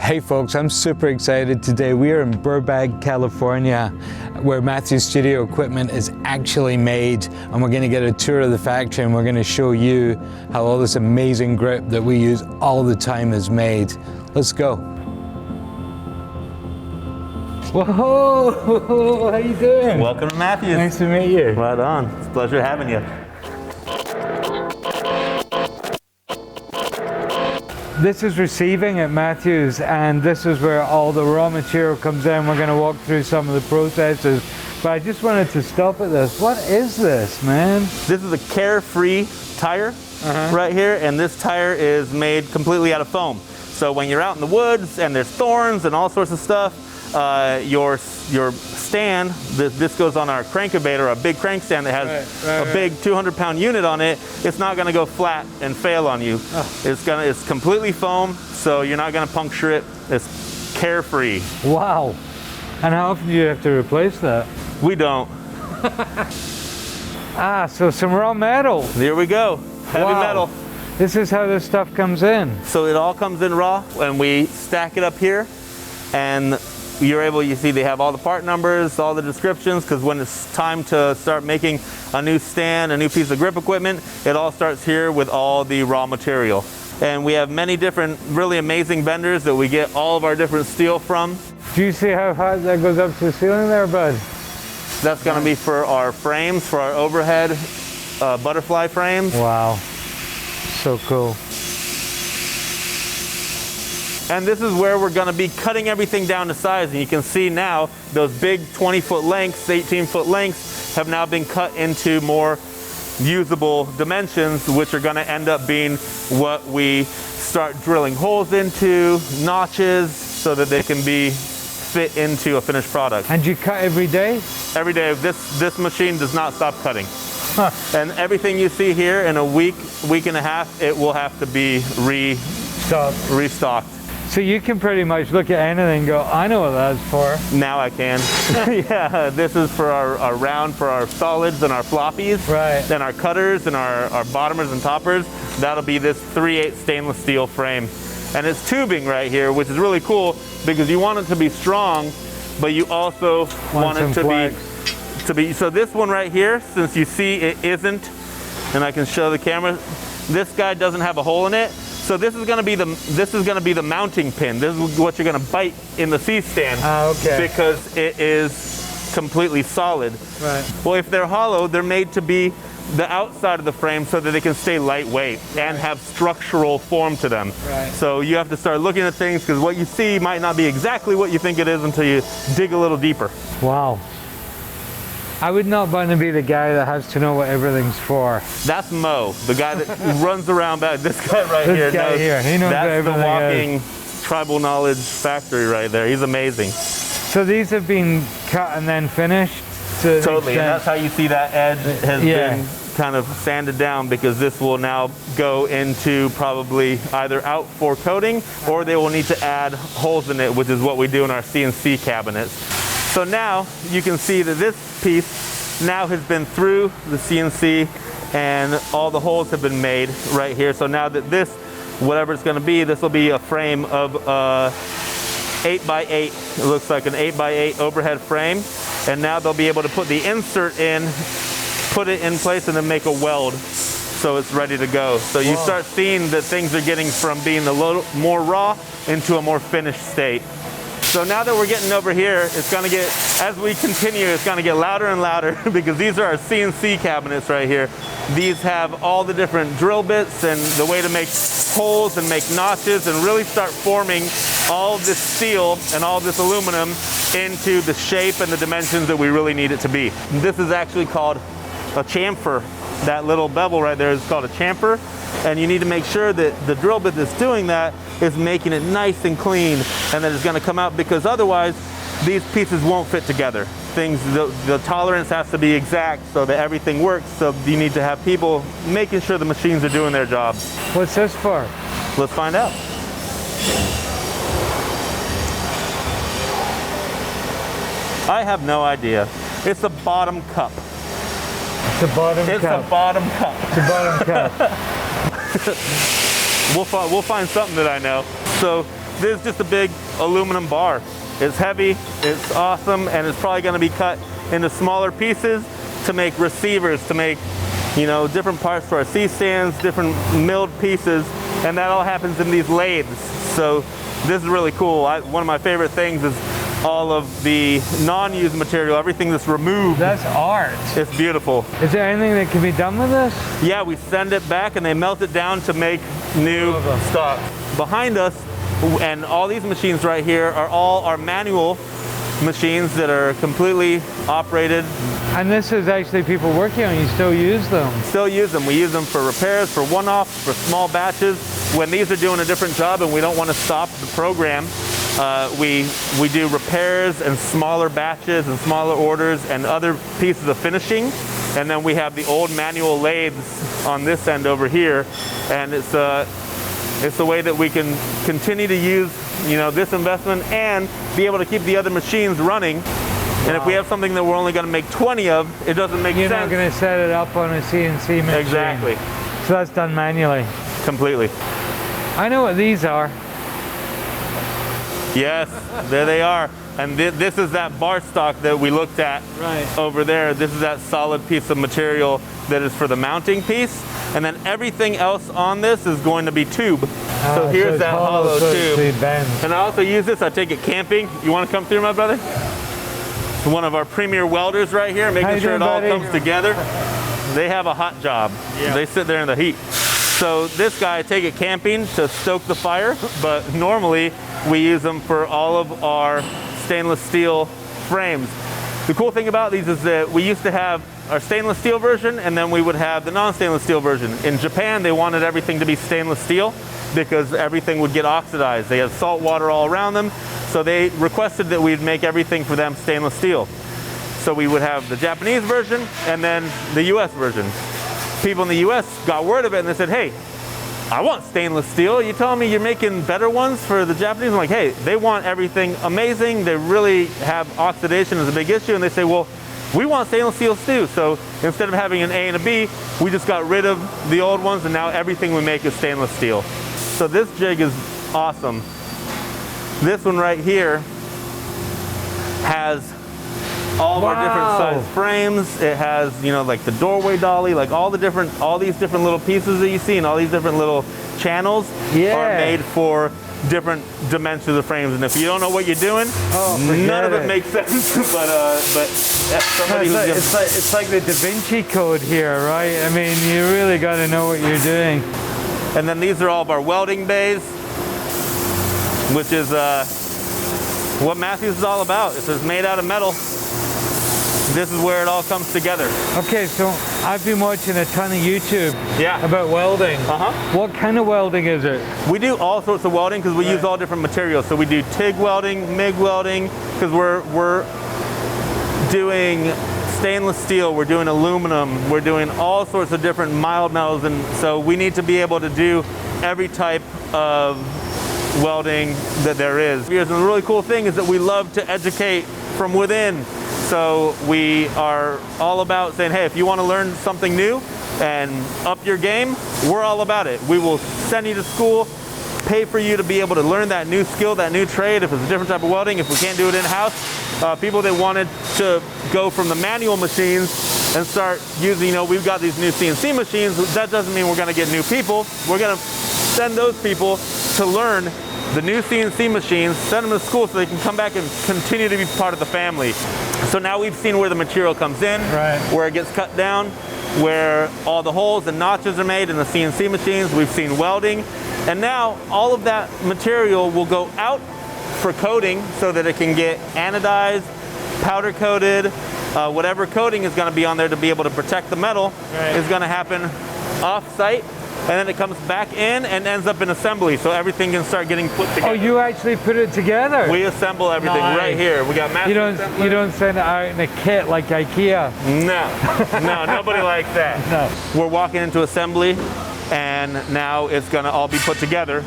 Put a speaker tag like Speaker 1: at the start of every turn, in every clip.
Speaker 1: Hey folks, I'm super excited today. We are in Burbank, California, where Matthew's studio equipment is actually made, and we're going to get a tour of the factory and we're going to show you how all this amazing grip that we use all the time is made. Let's go. Whoa, how you doing?
Speaker 2: Welcome to Matthew's.
Speaker 1: Nice to meet you.
Speaker 2: Right on. It's a pleasure having you.
Speaker 1: This is receiving at Matthew's, and this is where all the raw material comes in. We're going to walk through some of the processes, but I just wanted to stop at this. What is this, man?
Speaker 2: This is a Carefree tire right here, and this tire is made completely out of foam. So when you're out in the woods and there's thorns and all sorts of stuff, your stand, this goes on our crank-a-bator, a big crank stand that has a big 200-pound unit on it. It's not going to go flat and fail on you. It's completely foam, so you're not going to puncture it. It's Carefree.
Speaker 1: Wow. And how often do you have to replace that?
Speaker 2: We don't.
Speaker 1: So some raw metal.
Speaker 2: Here we go. Heavy metal.
Speaker 1: This is how this stuff comes in.
Speaker 2: So it all comes in raw, and we stack it up here, and you see they have all the part numbers, all the descriptions, because when it's time to start making a new stand, a new piece of grip equipment, it all starts here with all the raw material. And we have many different really amazing vendors that we get all of our different steel from.
Speaker 1: Do you see how high that goes up to the ceiling there, bud?
Speaker 2: That's going to be for our frames, for our overhead butterfly frames.
Speaker 1: Wow, so cool.
Speaker 2: And this is where we're going to be cutting everything down to size. And you can see now those big 20-foot lengths, 18-foot lengths have now been cut into more usable dimensions, which are going to end up being what we start drilling holes into, notches, so that they can be fit into a finished product.
Speaker 1: And you cut every day? Every day.
Speaker 2: This machine does not stop cutting. And everything you see here in a week and a half, it will have to be restocked.
Speaker 1: So you can pretty much look at anything and go, I know what that's for.
Speaker 2: Now I can. Yeah, this is for our round, for our solids and our floppies.
Speaker 1: Right.
Speaker 2: Then our cutters and our bottomers and toppers. That'll be this 3/8 stainless steel frame. And it's tubing right here, which is really cool because you want it to be strong, but you also want it to be. So this one right here, since you see it isn't, and I can show the camera, this guy doesn't have a hole in it. So this is going to be the mounting pin. This is what you're going to bite in the C-stand. Because it is completely solid.
Speaker 1: Right.
Speaker 2: Well, if they're hollow, they're made to be the outside of the frame so that they can stay lightweight and have structural form to them.
Speaker 1: Right.
Speaker 2: So you have to start looking at things because what you see might not be exactly what you think it is until you dig a little deeper.
Speaker 1: Wow. I would not want to be the guy that has to know what everything's for.
Speaker 2: That's Mo, the guy that runs around back. This guy right here knows.
Speaker 1: He knows
Speaker 2: that's
Speaker 1: what everything
Speaker 2: the walking tribal knowledge factory right there. He's amazing.
Speaker 1: So these have been cut and then finished?
Speaker 2: Totally, and that's how you see that edge has been kind of sanded down, because this will now go into probably either out for coating, or they will need to add holes in it, which is what we do in our CNC cabinets. So now you can see that this piece now has been through the CNC and all the holes have been made right here. So now that this, whatever it's going to be, this will be a frame of 8x8. It looks like an 8x8 overhead frame. And now they'll be able to put the insert in, put it in place, and then make a weld so it's ready to go. So you start seeing that things are getting from being a little more raw into a more finished state. So now that we're getting over here, it's going to get, as we continue, it's going to get louder and louder because these are our CNC cabinets right here. These have all the different drill bits and the way to make holes and make notches and really start forming all this steel and all this aluminum into the shape and the dimensions that we really need it to be. This is actually called a chamfer. That little bevel right there is called a chamfer. And you need to make sure that the drill bit that's doing that is making it nice and clean, and that it's going to come out, because otherwise these pieces won't fit together. The tolerance has to be exact so that everything works. So you need to have people making sure the machines are doing their job.
Speaker 1: What's this for?
Speaker 2: Let's find out. I have no idea. It's a bottom cup.
Speaker 1: It's a bottom cup.
Speaker 2: It's a bottom cup.
Speaker 1: It's a bottom cup.
Speaker 2: We'll find something that I know. So this is just a big aluminum bar. It's heavy, it's awesome, and it's probably going to be cut into smaller pieces to make receivers, to make, you know, different parts for our C-stands, different milled pieces, and that all happens in these lathes. So this is really cool. One of my favorite things is all of the non-used material, everything that's removed.
Speaker 1: That's art.
Speaker 2: It's beautiful.
Speaker 1: Is there anything that can be done with this?
Speaker 2: Yeah, we send it back and they melt it down to make new stock. Behind us, and all these machines right here are all our manual machines that are completely operated.
Speaker 1: And this is actually people working on, you still use them?
Speaker 2: Still use them. We use them for repairs, for one-offs, for small batches. When these are doing a different job and we don't want to stop the program, we do repairs and smaller batches and smaller orders and other pieces of finishing. And then we have the old manual lathes on this end over here. And it's a way that we can continue to use, you know, this investment and be able to keep the other machines running. And if we have something that we're only going to make 20 of, it doesn't make sense.
Speaker 1: You're not going to set it up on a CNC machine.
Speaker 2: Exactly.
Speaker 1: So that's done manually.
Speaker 2: Completely.
Speaker 1: I know what these are.
Speaker 2: Yes, there they are. And this is that bar stock that we looked at over there. This is that solid piece of material that is for the mounting piece. And then everything else on this is going to be tube. So here's that hollow tube. And I also use this, I take it camping. You want to come through, my brother? One of our premier welders right here, making sure it all comes together. They have a hot job. Yeah. They sit there in the heat. So this guy, I take it camping to stoke the fire, but normally we use them for all of our stainless steel frames. The cool thing about these is that we used to have our stainless steel version and then we would have the non-stainless steel version. In Japan, they wanted everything to be stainless steel because everything would get oxidized. They have salt water all around them, so they requested that we'd make everything for them stainless steel. So we would have the Japanese version and then the US version. People in the US got word of it and they said, hey, I want stainless steel. You telling me you're making better ones for the Japanese? I'm like, hey, they want everything amazing. They really have oxidation as a big issue. And they say, well, we want stainless steel too. So instead of having an A and a B, we just got rid of the old ones and now everything we make is stainless steel. So this jig is awesome. This one right here has all of our different size frames. It has, you know, like the doorway dolly, like all these different little pieces that you see and all these different little channels are made for different dimensions of frames. And if you don't know what you're doing, none of it makes sense. but somebody
Speaker 1: it's like the Da Vinci Code here, right? I mean, you really got to know what you're doing.
Speaker 2: And then these are all of our welding bays, which is what Matthews is all about. It's just made out of metal. This is where it all comes together. Okay,
Speaker 1: so I've been watching a ton of YouTube about welding. What kind of welding is it?
Speaker 2: We do all sorts of welding because we use all different materials. So we do TIG welding, MIG welding, because we're doing stainless steel, we're doing aluminum, we're doing all sorts of different mild metals, and so we need to be able to do every type of welding that there is. And the really cool thing is that we love to educate from within. So we are all about saying, hey, if you want to learn something new and up your game, we're all about it. We will send you to school, pay for you to be able to learn that new skill, that new trade, if it's a different type of welding, if we can't do it in-house. People that wanted to go from the manual machines and start using, you know, we've got these new CNC machines. That doesn't mean we're going to get new people. We're going to send those people to learn the new CNC machines, send them to school so they can come back and continue to be part of the family. So now we've seen where the material comes in, where it gets cut down, where all the holes and notches are made in the CNC machines. We've seen welding. And now all of that material will go out for coating so that it can get anodized, powder coated, whatever coating is going to be on there to be able to protect the metal is going to happen off-site. And then it comes back in and ends up in assembly, so everything can start getting put together.
Speaker 1: Oh, you actually put it together?
Speaker 2: We assemble everything right here. We got massive
Speaker 1: You don't send it out in a kit like IKEA?
Speaker 2: No, nobody likes that. No. We're walking into assembly, and now it's gonna all be put together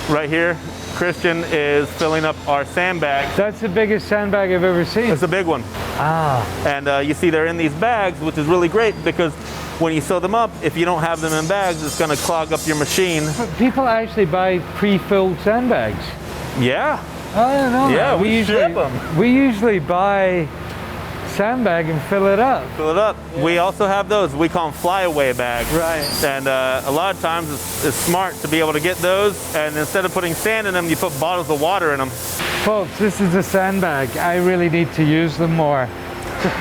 Speaker 2: right here. Christian is filling up our sandbags.
Speaker 1: That's the biggest sandbag I've ever seen.
Speaker 2: It's a big one.
Speaker 1: Ah.
Speaker 2: And you see they're in these bags, which is really great because when you sew them up, if you don't have them in bags, it's going to clog up your machine.
Speaker 1: But people actually buy pre-filled sandbags.
Speaker 2: Yeah.
Speaker 1: I don't know.
Speaker 2: Yeah, we ship them.
Speaker 1: We usually buy sandbag and fill it up.
Speaker 2: Fill it up. Yeah. We also have those. We call them flyaway bags.
Speaker 1: Right.
Speaker 2: And a lot of times it's smart to be able to get those, and instead of putting sand in them, you put bottles of water in them.
Speaker 1: Folks, this is a sandbag. I really need to use them more.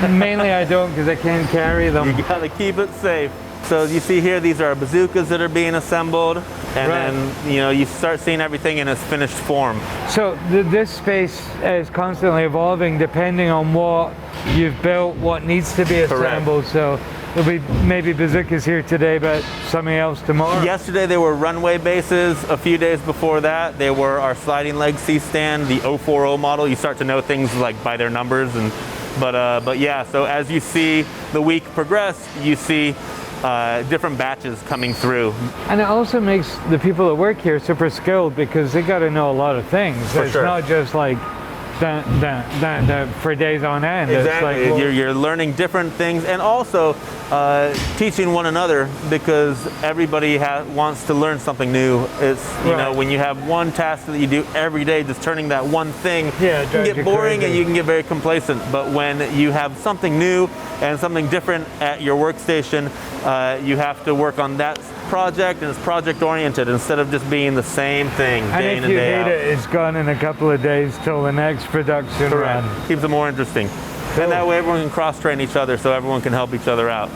Speaker 1: Mainly I don't because I can't carry them.
Speaker 2: You gotta keep it safe. So you see here, these are bazookas that are being assembled, and then you start seeing everything in its finished form.
Speaker 1: So this space is constantly evolving depending on what you've built, what needs to be assembled. Correct. So there'll be maybe bazookas here today, but something else tomorrow.
Speaker 2: Yesterday they were runway bases. A few days before that, they were our sliding leg C-stand, the 040 model. You start to know things like by their numbers, but yeah. So as you see the week progress, you see different batches coming through.
Speaker 1: And it also makes the people that work here super skilled because they got to know a lot of things. It's not just like for days on end.
Speaker 2: Exactly.
Speaker 1: It's like,
Speaker 2: you're learning different things, and also teaching one another because everybody wants to learn something new. It's you know, when you have one task that you do every day, just turning that one thing, it can get boring and you can get very complacent. But when you have something new and something different at your workstation, you have to work on that project, and it's project oriented instead of just being the same thing day in and day out.
Speaker 1: And if you hate it, it's gone in a couple of days till the next production run.
Speaker 2: Keeps it more interesting. Cool. And that way everyone can cross-train each other so everyone can help each other out.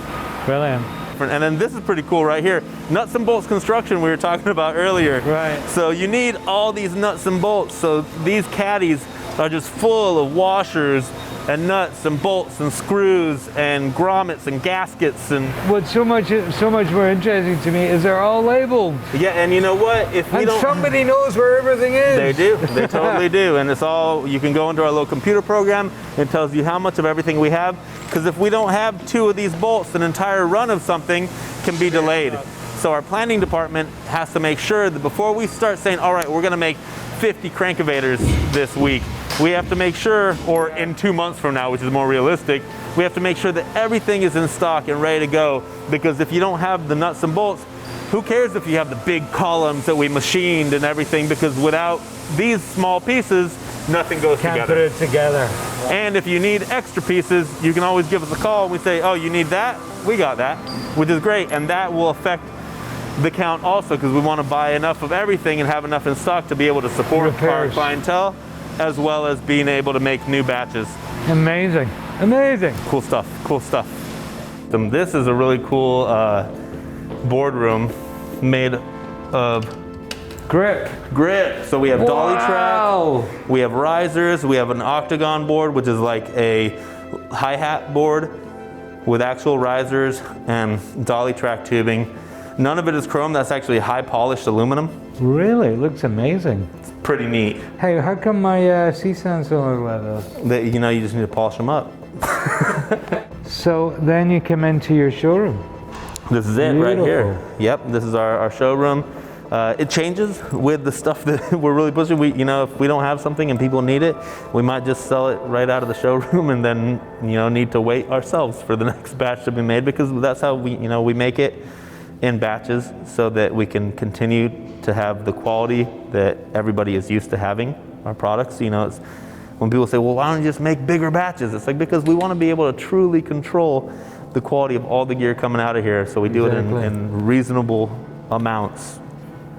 Speaker 1: Brilliant.
Speaker 2: And then this is pretty cool right here. Nuts and bolts construction we were talking about earlier.
Speaker 1: Right.
Speaker 2: So you need all these nuts and bolts. So these caddies are just full of washers and nuts and bolts and screws and grommets and gaskets. And
Speaker 1: what's so much more interesting to me is they're all labeled.
Speaker 2: Yeah, and you know what? If we don't,
Speaker 1: somebody knows where everything is.
Speaker 2: They do. They totally do. And it's all, you can go into our little computer program. It tells you how much of everything we have. Because if we don't have 2 of these bolts, an entire run of something can be delayed. So our planning department has to make sure that before we start saying, all right, we're going to make 50 crankovators this week, we have to make sure, or in 2 months from now, which is more realistic, we have to make sure that everything is in stock and ready to go. Because if you don't have the nuts and bolts, who cares if you have the big columns that we machined and everything? Because without these small pieces, nothing goes together.
Speaker 1: Can't put it together.
Speaker 2: And if you need extra pieces, you can always give us a call and we say, oh, you need that? We got that, which is great. And that will affect the count also, because we want to buy enough of everything and have enough in stock to be able to support our clientele, as well as being able to make new batches.
Speaker 1: Amazing, amazing.
Speaker 2: Cool stuff, cool stuff. This is a really cool boardroom made of
Speaker 1: grip.
Speaker 2: So we have dolly track, we have risers, we have an octagon board, which is like a hi-hat board with actual risers and dolly track tubing. None of it is chrome, that's actually high polished aluminum.
Speaker 1: Really? It looks amazing.
Speaker 2: It's pretty neat.
Speaker 1: Hey, how come my C-stands don't look like this?
Speaker 2: You just need to polish them up.
Speaker 1: So then you come into your showroom.
Speaker 2: This is it right here. Yep, this is our showroom. It changes with the stuff that we're really pushing. If we don't have something and people need it, we might just sell it right out of the showroom and then, need to wait ourselves for the next batch to be made, because that's how we make it in batches so that we can continue to have the quality that everybody is used to having our products. It's when people say, well, why don't you just make bigger batches? It's like, because we want to be able to truly control the quality of all the gear coming out of here. So we do it in reasonable amounts.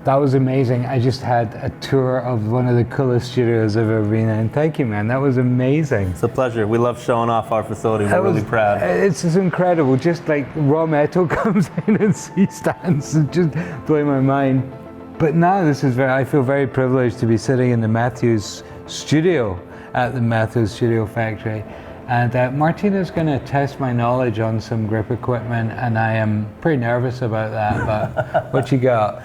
Speaker 1: That was amazing. I just had a tour of one of the coolest studios I've ever been in. Thank you, man. That was amazing.
Speaker 2: It's a pleasure. We love showing off our facility. We're really proud.
Speaker 1: It's just incredible. Just like raw metal comes in and C-stands. It's just blowing my mind. But now I feel very privileged to be sitting in the Matthews studio at the Matthews Studio Factory. And Martina's going to test my knowledge on some grip equipment, and I am pretty nervous about that, but what you got?